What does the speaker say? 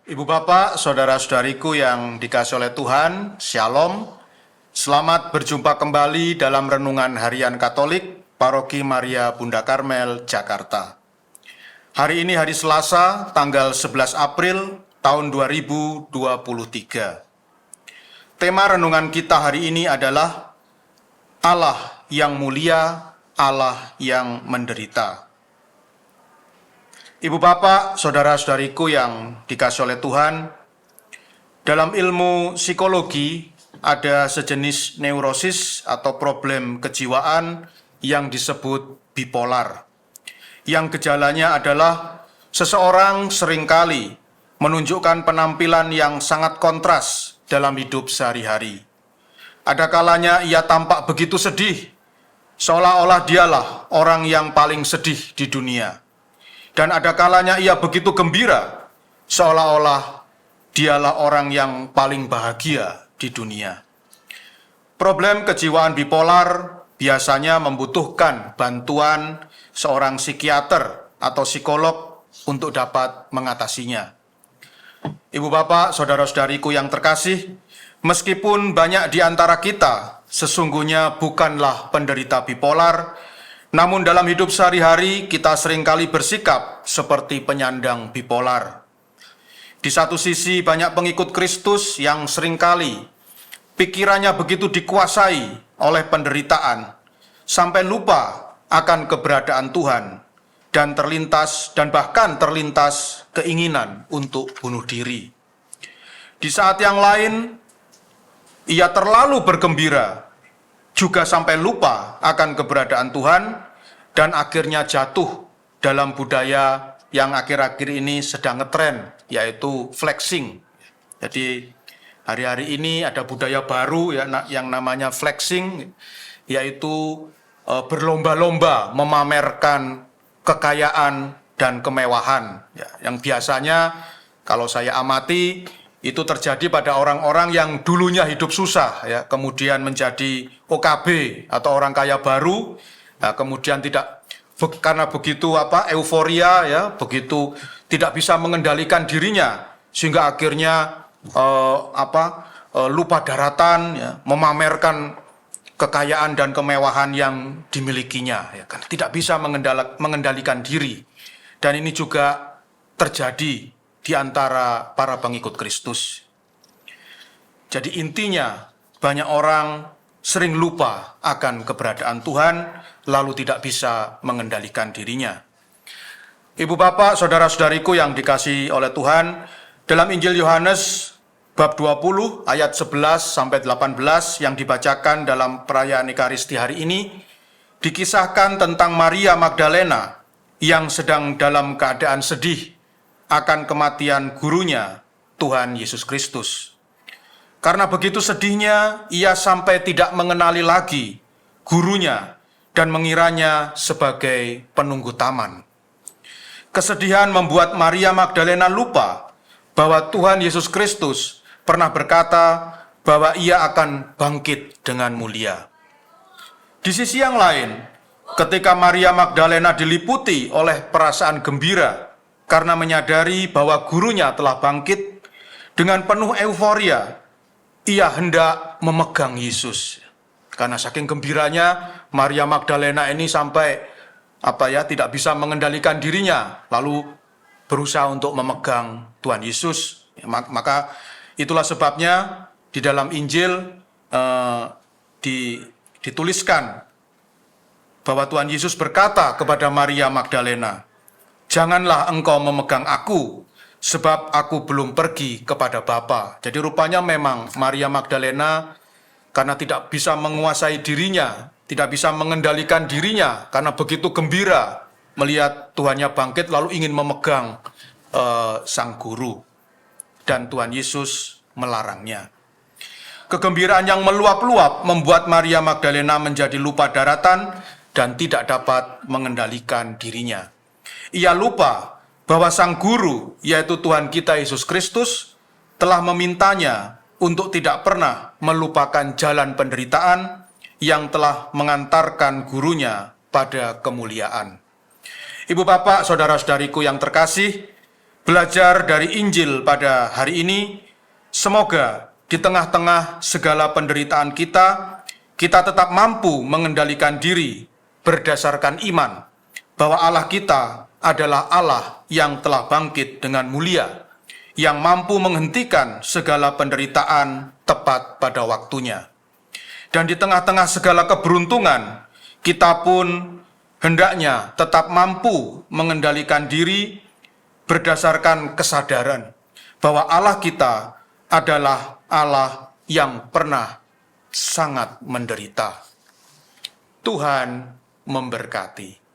Ibu Bapak, saudara-saudariku yang dikasihi oleh Tuhan, Shalom. Selamat berjumpa kembali dalam Renungan Harian Katolik, Paroki Maria Bunda Karmel, Jakarta. Hari ini hari Selasa, tanggal 11 April tahun 2023. Tema renungan kita hari ini adalah Allah yang mulia, Allah yang menderita. Ibu Bapak, saudara-saudariku yang dikasihi oleh Tuhan, dalam ilmu psikologi ada sejenis neurosis atau problem kejiwaan yang disebut bipolar. Yang gejalanya adalah seseorang seringkali menunjukkan penampilan yang sangat kontras dalam hidup sehari-hari. Ada kalanya ia tampak begitu sedih, seolah-olah dialah orang yang paling sedih di dunia. Dan ada kalanya ia begitu gembira, seolah-olah dialah orang yang paling bahagia di dunia. Problem kejiwaan bipolar biasanya membutuhkan bantuan seorang psikiater atau psikolog untuk dapat mengatasinya. Ibu Bapak, saudara-saudariku yang terkasih, meskipun banyak di antara kita sesungguhnya bukanlah penderita bipolar, namun dalam hidup sehari-hari kita seringkali bersikap seperti penyandang bipolar. Di satu sisi banyak pengikut Kristus yang seringkali pikirannya begitu dikuasai oleh penderitaan, sampai lupa akan keberadaan Tuhan dan bahkan terlintas keinginan untuk bunuh diri. Di saat yang lain, ia terlalu bergembira, juga sampai lupa akan keberadaan Tuhan, dan akhirnya jatuh dalam budaya yang akhir-akhir ini sedang ngetren, yaitu flexing. Jadi hari-hari ini ada budaya baru yang namanya flexing, yaitu berlomba-lomba memamerkan kekayaan dan kemewahan. Yang biasanya kalau saya amati itu terjadi pada orang-orang yang dulunya hidup susah, kemudian menjadi OKB atau orang kaya baru, kemudian karena begitu euforia, begitu tidak bisa mengendalikan dirinya, sehingga akhirnya lupa daratan, memamerkan kekayaan dan kemewahan yang dimilikinya, karena tidak bisa mengendalikan diri. Dan ini juga terjadi di antara para pengikut Kristus. Jadi intinya banyak orang sering lupa akan keberadaan Tuhan, lalu tidak bisa mengendalikan dirinya. Ibu Bapak, saudara-saudariku yang dikasihi oleh Tuhan, dalam Injil Yohanes bab 20 ayat 11 sampai 18 yang dibacakan dalam perayaan Ekaristi hari ini, dikisahkan tentang Maria Magdalena yang sedang dalam keadaan sedih akan kematian gurunya, Tuhan Yesus Kristus. Karena begitu sedihnya, ia sampai tidak mengenali lagi gurunya dan mengiranya sebagai penunggu taman. Kesedihan membuat Maria Magdalena lupa bahwa Tuhan Yesus Kristus pernah berkata bahwa ia akan bangkit dengan mulia. Di sisi yang lain, ketika Maria Magdalena diliputi oleh perasaan gembira karena menyadari bahwa gurunya telah bangkit, dengan penuh euforia, ia hendak memegang Yesus. Karena saking gembiranya, Maria Magdalena ini sampai tidak bisa mengendalikan dirinya, lalu berusaha untuk memegang Tuhan Yesus. Maka itulah sebabnya di dalam Injil dituliskan bahwa Tuhan Yesus berkata kepada Maria Magdalena, "Janganlah engkau memegang aku, sebab aku belum pergi kepada Bapa." Jadi rupanya memang Maria Magdalena karena tidak bisa menguasai dirinya, tidak bisa mengendalikan dirinya, karena begitu gembira melihat Tuhannya bangkit, lalu ingin memegang sang guru. Dan Tuhan Yesus melarangnya. Kegembiraan yang meluap-luap membuat Maria Magdalena menjadi lupa daratan dan tidak dapat mengendalikan dirinya. Ia lupa bahwa sang guru, yaitu Tuhan kita Yesus Kristus, telah memintanya untuk tidak pernah melupakan jalan penderitaan yang telah mengantarkan gurunya pada kemuliaan. Ibu Bapak, saudara-saudariku yang terkasih, belajar dari Injil pada hari ini, semoga di tengah-tengah segala penderitaan kita tetap mampu mengendalikan diri berdasarkan iman bahwa Allah kita adalah Allah yang telah bangkit dengan mulia, yang mampu menghentikan segala penderitaan tepat pada waktunya. Dan di tengah-tengah segala keberuntungan, kita pun hendaknya tetap mampu mengendalikan diri berdasarkan kesadaran bahwa Allah kita adalah Allah yang pernah sangat menderita. Tuhan memberkati.